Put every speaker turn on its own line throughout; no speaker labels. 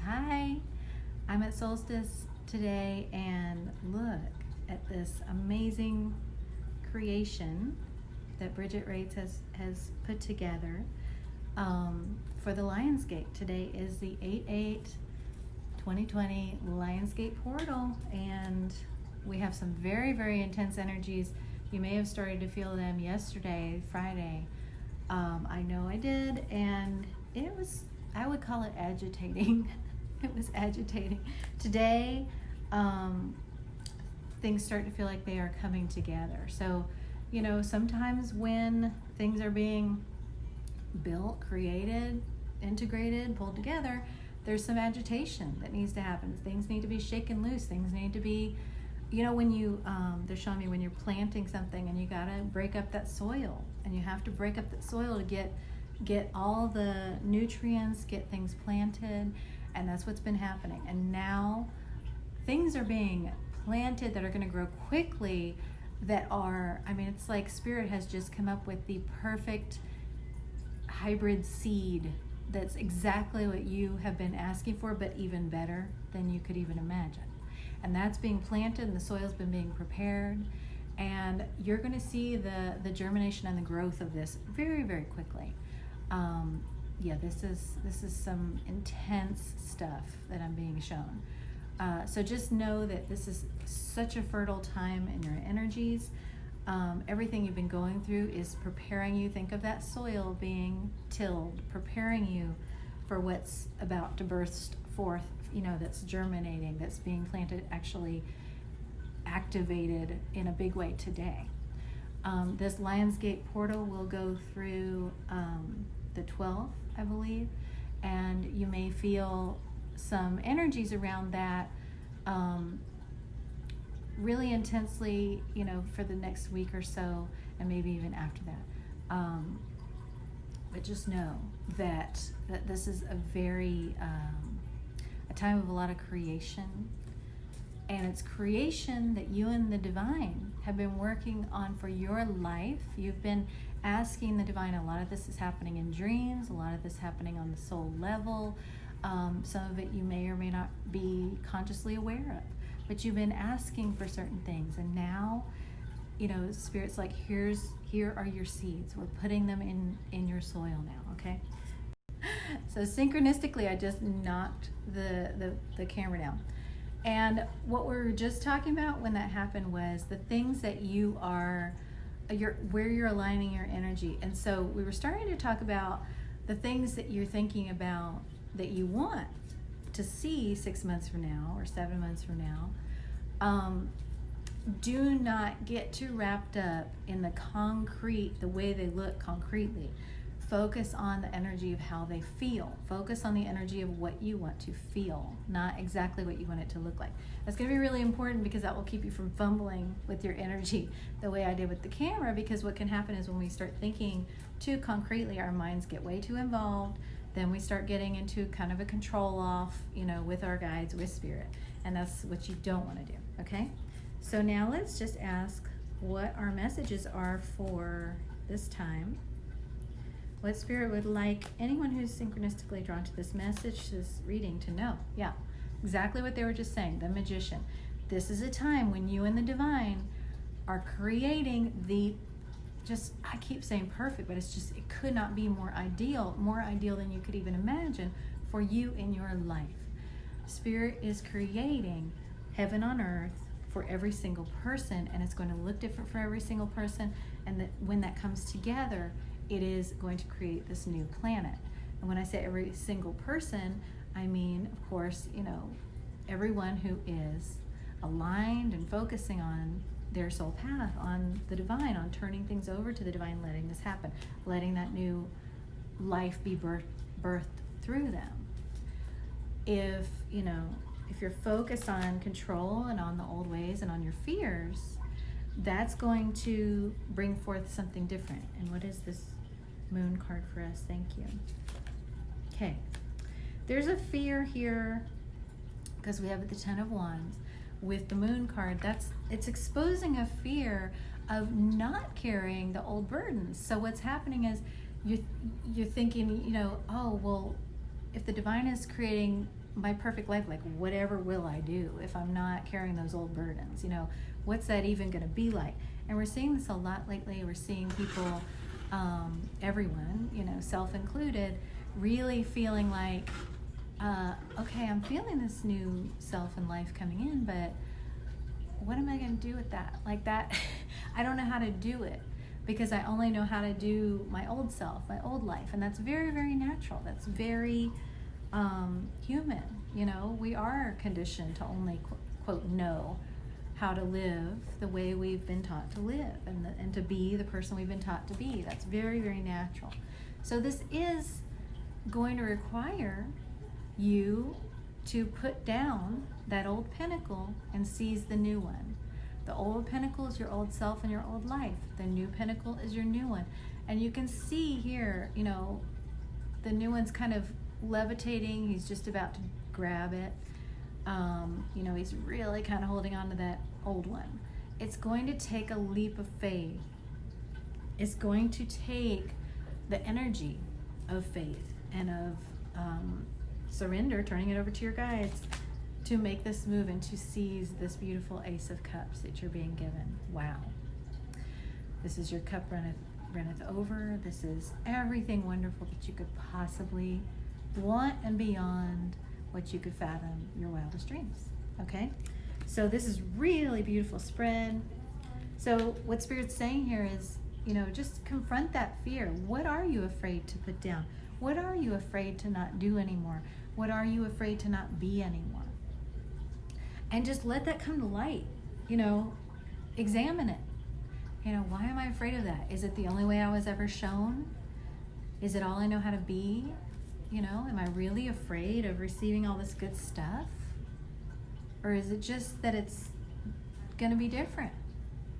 Hi, I'm at solstice today, and look at this amazing creation that Bridget Rates has put together for the Lionsgate. Today is the 8/8/2020 Lionsgate portal, and we have some very, very intense energies. You may have started to feel them yesterday, Friday. I know I did, and it was, I would call it agitating. It was agitating. Today, things start to feel like they are coming together. So, you know, sometimes when things are being built, created, integrated, pulled together, there's some agitation that needs to happen. Things need to be shaken loose. Things need to be, you know, when you, they're showing me when you're planting something and you gotta break up that soil, and you have to break up that soil to get all the nutrients, get things planted, and that's what's been happening. And now things are being planted that are going to grow quickly, that are, I mean, it's like Spirit has just come up with the perfect hybrid seed that's exactly what you have been asking for, but even better than you could even imagine. And that's being planted, and the soil's been being prepared, and you're going to see the germination and the growth of this very, very quickly. Yeah, this is some intense stuff that I'm being shown. So just know that this is such a fertile time in your energies. Everything you've been going through is preparing you. Think of that soil being tilled, preparing you for what's about to burst forth, you know, that's germinating, that's being planted, actually activated in a big way today. This Lionsgate portal will go through the 12th, I believe, and you may feel some energies around that really intensely, you know, for the next week or so, and maybe even after that. But just know that this is a very a time of a lot of creation, and it's creation that you and the divine have been working on for your life. You've been asking the divine. A lot of this is happening in dreams, a lot of this happening on the soul level. Some of it you may or may not be consciously aware of, but you've been asking for certain things, and now, you know, Spirit's like, here are your seeds. We're putting them in your soil now, okay? So synchronistically, I just knocked the camera down. And what we were just talking about when that happened was the things that you are, where you're aligning your energy. And so we were starting to talk about the things that you're thinking about that you want to see 6 months from now or 7 months from now. Do not get too wrapped up in the concrete, the way they look concretely. Focus on the energy of how they feel. Focus on the energy of what you want to feel, not exactly what you want it to look like. That's going to be really important, because that will keep you from fumbling with your energy the way I did with the camera, because what can happen is when we start thinking too concretely, our minds get way too involved. Then we start getting into kind of a control off, you know, with our guides, with Spirit. And that's what you don't want to do, okay? So now let's just ask what our messages are for this time. What Spirit would like anyone who's synchronistically drawn to this message, this reading, to know. Yeah, exactly what they were just saying, the Magician. This is a time when you and the divine are creating the, just, I keep saying perfect, but it's just, it could not be more ideal than you could even imagine for you in your life. Spirit is creating heaven on earth for every single person, and it's going to look different for every single person, and that when that comes together, it is going to create this new planet. And when I say every single person, I mean, of course, you know, everyone who is aligned and focusing on their soul path, on the divine, on turning things over to the divine, letting this happen, letting that new life be birthed through them. If, you know, if you're focused on control and on the old ways and on your fears, that's going to bring forth something different. And what is this Moon card for us? Thank you. Okay. There's a fear here, because we have the Ten of Wands. With the Moon card, it's exposing a fear of not carrying the old burdens. So what's happening is you're thinking, you know, oh, well, if the divine is creating my perfect life, like whatever will I do if I'm not carrying those old burdens? You know, what's that even going to be like? And we're seeing this a lot lately. We're seeing people, everyone, you know, self included, really feeling like, okay, I'm feeling this new self and life coming in, but what am I going to do with that? Like that, I don't know how to do it because I only know how to do my old self, my old life. And that's very, very natural. That's very human. You know, we are conditioned to only, quote, know how to live the way we've been taught to live and to be the person we've been taught to be. That's very, very natural. So this is going to require you to put down that old pinnacle and seize the new one. The old pinnacle is your old self and your old life. The new pinnacle is your new one. And you can see here, you know, the new one's kind of levitating. He's just about to grab it. You know, he's really kind of holding on to that old one. It's going to take a leap of faith. It's going to take the energy of faith and of surrender, turning it over to your guides, to make this move and to seize this beautiful Ace of Cups that you're being given. Wow. This is your cup runneth over. This is everything wonderful that you could possibly want and beyond what you could fathom your wildest dreams. Okay? So this is really beautiful spread. So what Spirit's saying here is, you know, just confront that fear. What are you afraid to put down? What are you afraid to not do anymore? What are you afraid to not be anymore? And just let that come to light. You know, examine it. You know, why am I afraid of that? Is it the only way I was ever shown? Is it all I know how to be? You know, am I really afraid of receiving all this good stuff? Or is it just that it's going to be different?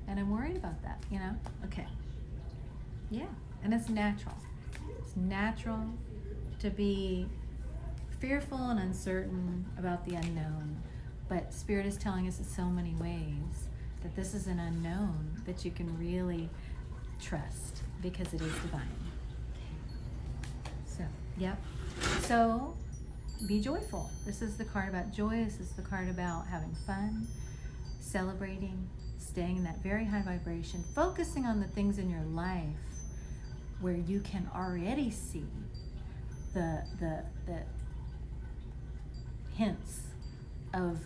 And I'm worried about that, you know? Okay. Yeah. And it's natural. It's natural to be fearful and uncertain about the unknown. But Spirit is telling us in so many ways that this is an unknown that you can really trust because it is divine. So, yep. So, be joyful. This is the card about joy. This is the card about having fun, celebrating, staying in that very high vibration, focusing on the things in your life where you can already see the hints of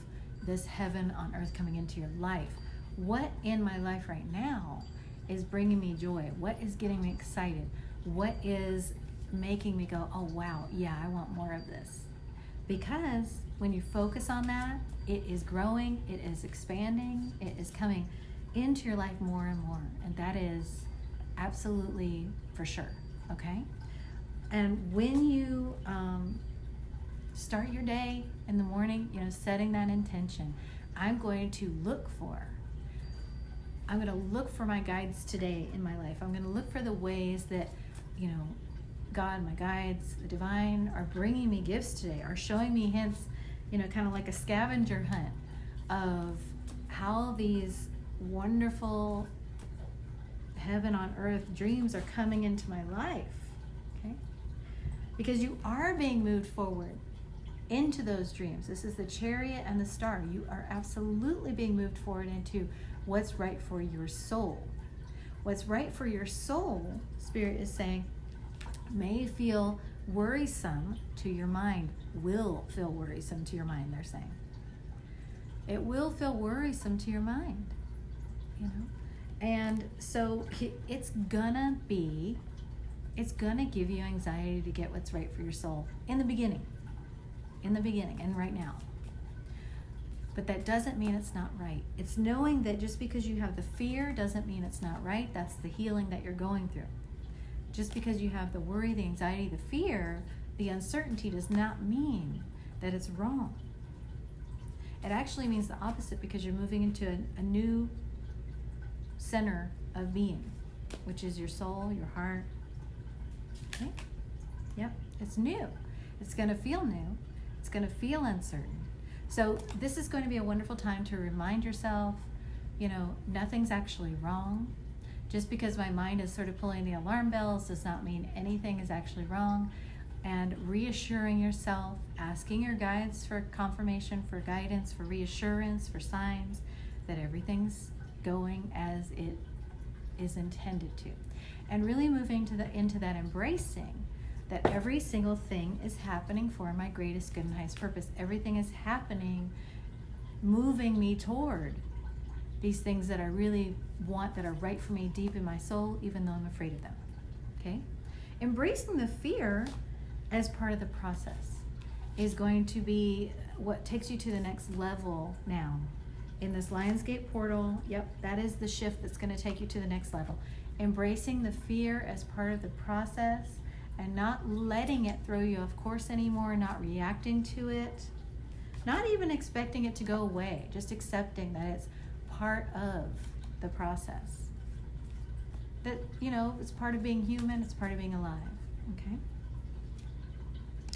this heaven on earth coming into your life. What in my life right now is bringing me joy? What is getting me excited? What is making me go, oh wow, yeah, I want more of this? Because when you focus on that, it is growing, it is expanding, it is coming into your life more and more. And that is absolutely for sure, okay? And when you start your day in the morning, you know, setting that intention, I'm going to look for my guides today in my life. I'm going to look for the ways that, you know, God, my guides, the divine are bringing me gifts today, are showing me hints, you know, kind of like a scavenger hunt of how these wonderful heaven on earth dreams are coming into my life, okay? Because you are being moved forward into those dreams. This is the Chariot and the Star. You are absolutely being moved forward into what's right for your soul. What's right for your soul, Spirit is saying, may feel worrisome to your mind, will feel worrisome to your mind, they're saying. It will feel worrisome to your mind, you know? And so it's gonna give you anxiety to get what's right for your soul in the beginning and right now. But that doesn't mean it's not right. It's knowing that just because you have the fear doesn't mean it's not right. That's the healing that you're going through. Just because you have the worry, the anxiety, the fear, the uncertainty does not mean that it's wrong. It actually means the opposite, because you're moving into a new center of being, which is your soul, your heart. Okay? Yep, it's new. It's going to feel new. It's going to feel uncertain. So this is going to be a wonderful time to remind yourself, you know, nothing's actually wrong. Just because my mind is sort of pulling the alarm bells does not mean anything is actually wrong. and reassuring yourself, asking your guides for confirmation, for guidance, for reassurance, for signs that everything's going as it is intended to. And really moving into that embracing that every single thing is happening for my greatest good and highest purpose. Everything is happening, moving me toward these things that I really want, that are right for me deep in my soul, even though I'm afraid of them. Okay? Embracing the fear as part of the process is going to be what takes you to the next level now. In this Lionsgate portal, yep, that is the shift that's going to take you to the next level. Embracing the fear as part of the process and not letting it throw you off course anymore, not reacting to it, not even expecting it to go away, just accepting that it's part of the process. That, it's part of being human, it's part of being alive, okay?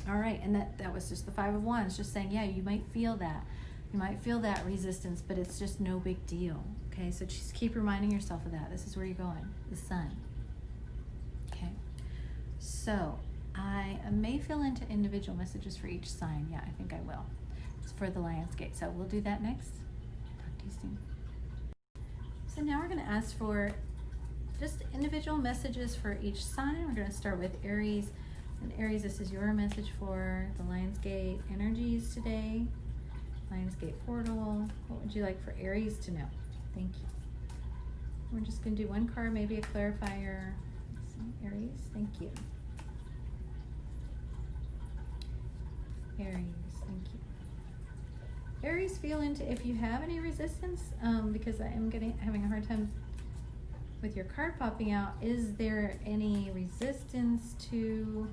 All right, and that was just the Five of Wands, just saying, yeah, you might feel that. You might feel that resistance, but it's just no big deal, okay? So just keep reminding yourself of that. This is where you're going, the sun, okay? So I may fill into individual messages for each sign. Yeah, I think I will. It's for the Lionsgate. So we'll do that next. Talk to you soon. So now we're going to ask for just individual messages for each sign. We're going to start with Aries. And Aries, this is your message for the Lionsgate energies today. Lionsgate portal. What would you like for Aries to know? Thank you. We're just going to do one card, maybe a clarifier. Aries, thank you. Aries, thank you. Aries, feel into if you have any resistance, because I am having a hard time with your card popping out. Is there any resistance to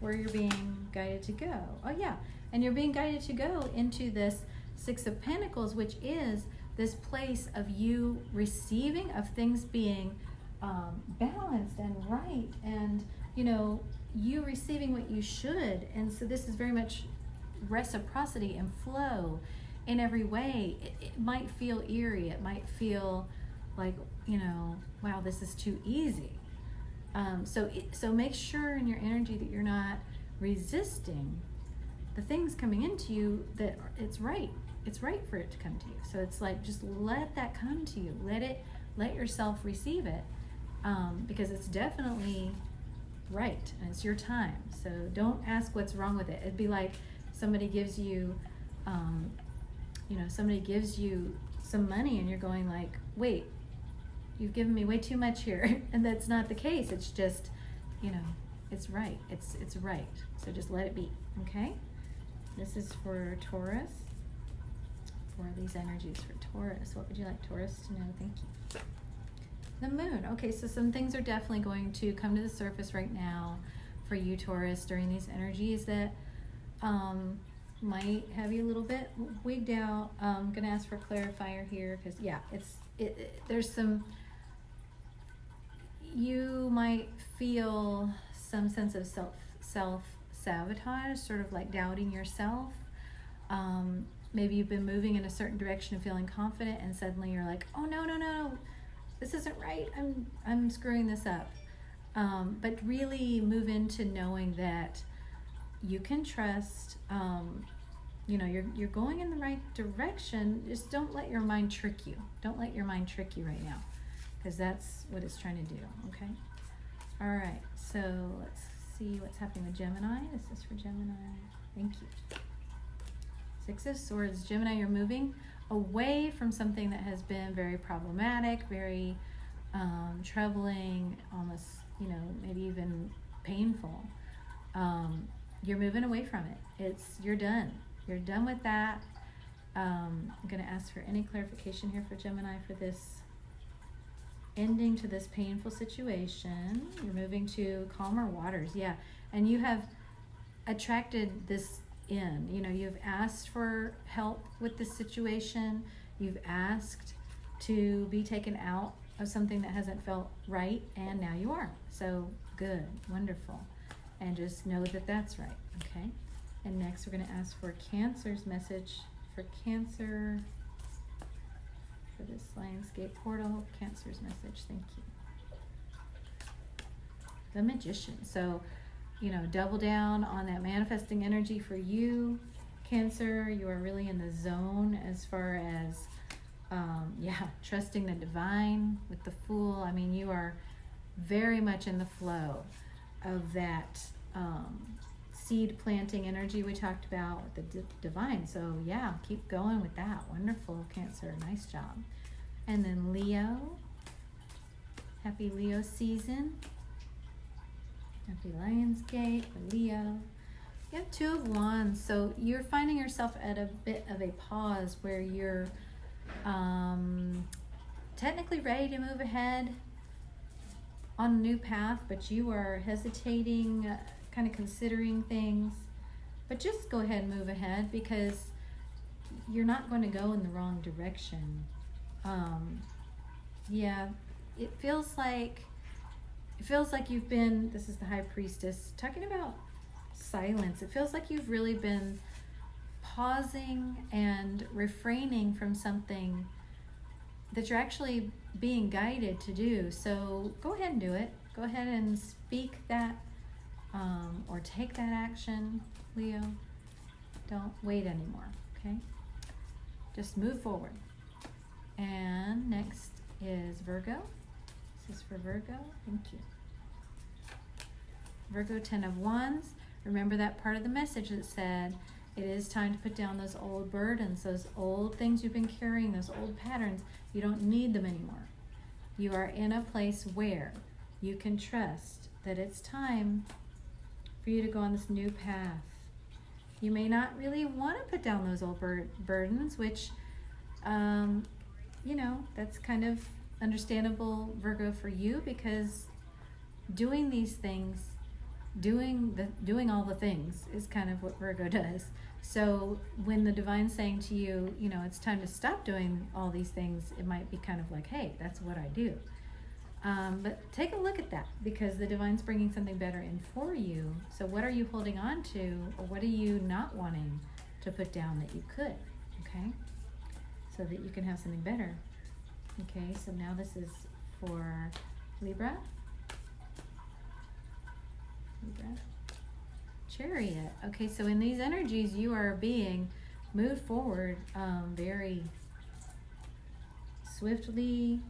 where you're being guided to go? Oh yeah, and you're being guided to go into this Six of Pentacles, which is this place of you receiving, of things being balanced and right, and you receiving what you should. And so this is very much reciprocity and flow in every way. It might feel eerie, it might feel like, wow, this is too easy. So make sure in your energy that you're not resisting the things coming into you, that it's right for it to come to you. So it's like, just let that come to you, let yourself receive it, because it's definitely right and it's your time. So don't ask what's wrong with it. It'd be like somebody gives you somebody gives you some money and you're going like, wait, you've given me way too much here. And that's not the case. It's just, it's right. It's right. So just let it be. Okay. This is for Taurus. For these energies for Taurus, what would you like Taurus to know? Thank you. The moon. Okay, so some things are definitely going to come to the surface right now for you, Taurus, during these energies that might have you a little bit wigged out. I'm going to ask for a clarifier here because, yeah, there's some, you might feel some sense of self-sabotage, sort of like doubting yourself. Maybe you've been moving in a certain direction and feeling confident, and suddenly you're like, oh, no, this isn't right. I'm screwing this up. But really move into knowing that you can trust, you're going in the right direction. Just don't let your mind trick you. Don't let your mind trick you right now, because that's what it's trying to do, okay? All right, so let's see what's happening with Gemini. This is for Gemini. Thank you. Six of Swords. Gemini, you're moving away from something that has been very problematic, very troubling, almost, maybe even painful. You're moving away from it. You're done. You're done with that. I'm going to ask for any clarification here for Gemini for this ending to this painful situation. You're moving to calmer waters. Yeah. And you have attracted this in. You've asked for help with this situation. You've asked to be taken out of something that hasn't felt right, and now you are. So good, wonderful. And just know that that's right, okay? And next we're going to ask for Cancer's message for Cancer for this Lionsgate portal. Cancer's message, thank you. The Magician. So double down on that manifesting energy for you, Cancer. You are really in the zone as far as, trusting the divine with the Fool. I mean, you are very much in the flow of that seed planting energy we talked about with the divine. So yeah, keep going with that. Wonderful, Cancer. Nice job. And then Leo. Happy Leo season. Happy Lionsgate for Leo. You have Two of Wands. So you're finding yourself at a bit of a pause where you're technically ready to move ahead on a new path, but you are hesitating, kind of considering things. But just go ahead and move ahead, because you're not going to go in the wrong direction. It feels like you've been, this is the High Priestess, talking about silence. It feels like you've really been pausing and refraining from something that you're actually being guided to do. So go ahead and do it. Go ahead and speak that or take that action, Leo. Don't wait anymore, okay? Just move forward. And next is Virgo. This is for Virgo. Thank you. Virgo, 10 of Wands. Remember that part of the message that said it is time to put down those old burdens, those old things you've been carrying, those old patterns. You don't need them anymore. You are in a place where you can trust that it's time for you to go on this new path. You may not really want to put down those old burdens, which, that's kind of understandable, Virgo, for you, because doing these things, doing all the things is kind of what Virgo does. So when the divine's saying to you, it's time to stop doing all these things, it might be kind of like, hey, that's what I do. But take a look at that, because the divine's bringing something better in for you. So what are you holding on to, or what are you not wanting to put down that you could, okay? So that you can have something better. Okay, so now this is for Libra. Chariot. Okay, so in these energies, you are being moved forward very swiftly.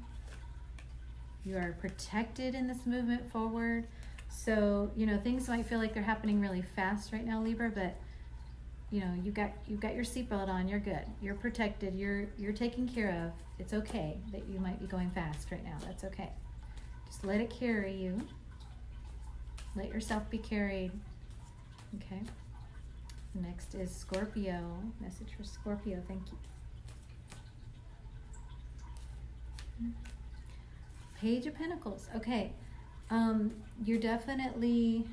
You are protected in this movement forward. So, things might feel like they're happening really fast right now, Libra, but you've got your seatbelt on, you're good. You're protected, you're taken care of. It's okay that you might be going fast right now. That's okay. Just let it carry you. Let yourself be carried. Okay. Next is Scorpio. Message for Scorpio. Thank you. Page of Pentacles. Okay. You're definitely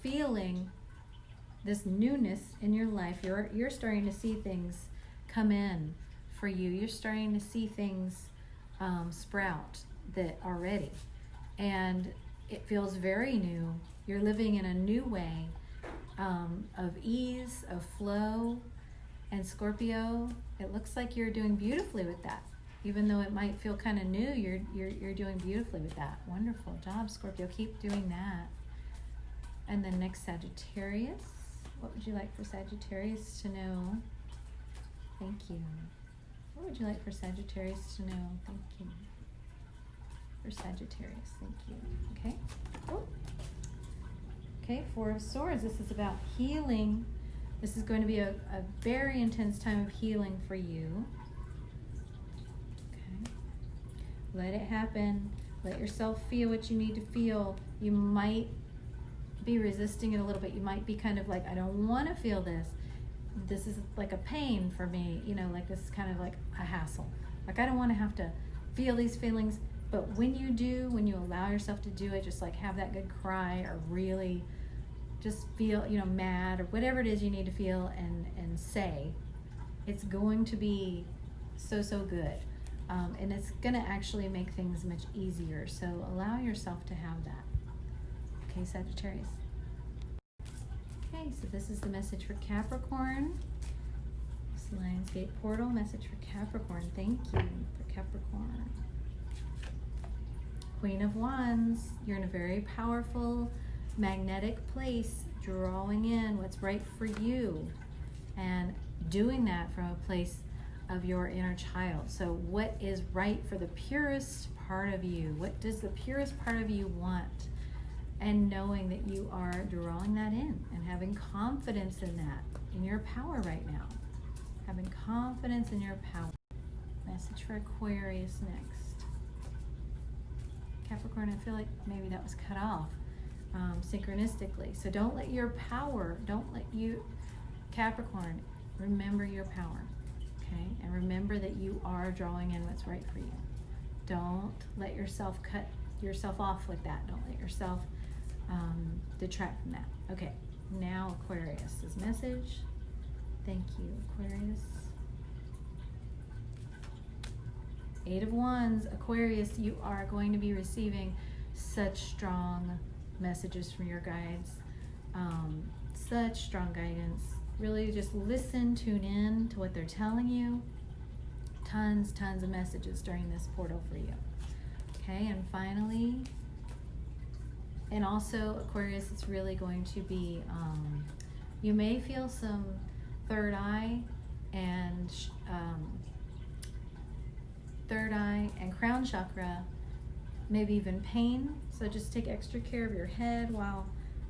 feeling this newness in your life. You're starting to see things come in for you. You're starting to see things sprout that are ready. And it feels very new. You're living in a new way of ease, of flow. And Scorpio, it looks like you're doing beautifully with that. Even though it might feel kind of new, you're doing beautifully with that. Wonderful job, Scorpio. Keep doing that. And then next, Sagittarius. What would you like for Sagittarius to know? Thank you. What would you like for Sagittarius to know? Thank you. For Sagittarius, thank you. Okay. Oh. Okay, Four of Swords. This is about healing. This is going to be a very intense time of healing for you. Okay. Let it happen. Let yourself feel what you need to feel. You might be resisting it a little bit. You might be kind of like, I don't want to feel this. This is like a pain for me. Like this is kind of like a hassle. Like I don't want to have to feel these feelings. But when you do, when you allow yourself to do it, just like have that good cry, or really just feel, mad, or whatever it is you need to feel and say, it's going to be so good. And it's going to actually make things much easier. So allow yourself to have that. Okay, Sagittarius. Okay, so this is the message for Capricorn. This Lionsgate portal message for Capricorn. Thank you for Capricorn. Queen of Wands. You're in a very powerful magnetic place, drawing in what's right for you, and doing that from a place of your inner child. So what is right for the purest part of you? What does the purest part of you want? And knowing that you are drawing that in and having confidence in that, in your power right now. Having confidence in your power. Message for Aquarius next. Capricorn, I feel like maybe that was cut off synchronistically. So don't let your power, Capricorn, remember your power, okay? And remember that you are drawing in what's right for you. Don't let yourself cut yourself off with that. Don't let yourself detract from that. Okay, now Aquarius's message. Thank you, Aquarius. 8 of Wands. Aquarius, you are going to be receiving such strong messages from your guides. Such strong guidance. Really just listen, tune in to what they're telling you. Tons of messages during this portal for you. Okay, and finally, and also Aquarius, it's really going to be, you may feel some third eye and crown chakra, maybe even pain. So just take extra care of your head while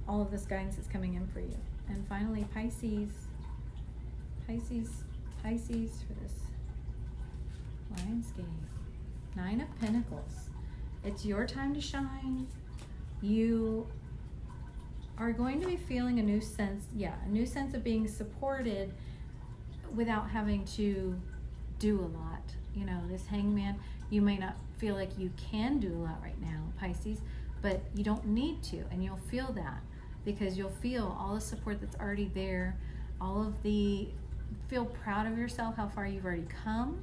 all of this guidance is coming in for you. And finally, Pisces for this landscape. 9 of Pentacles. It's your time to shine. You are going to be feeling a new sense of being supported without having to do a lot. You know, this Hangman, you may not feel like you can do a lot right now, Pisces, but you don't need to, and you'll feel that because you'll feel all the support that's already there, feel proud of yourself, how far you've already come,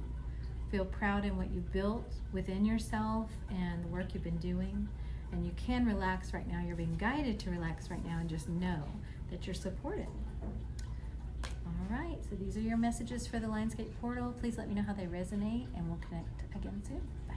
feel proud in what you've built within yourself and the work you've been doing, and you can relax right now. You're being guided to relax right now and just know that you're supported. All right, so these are your messages for the landscape portal. Please let me know how they resonate, and we'll connect again soon. Bye.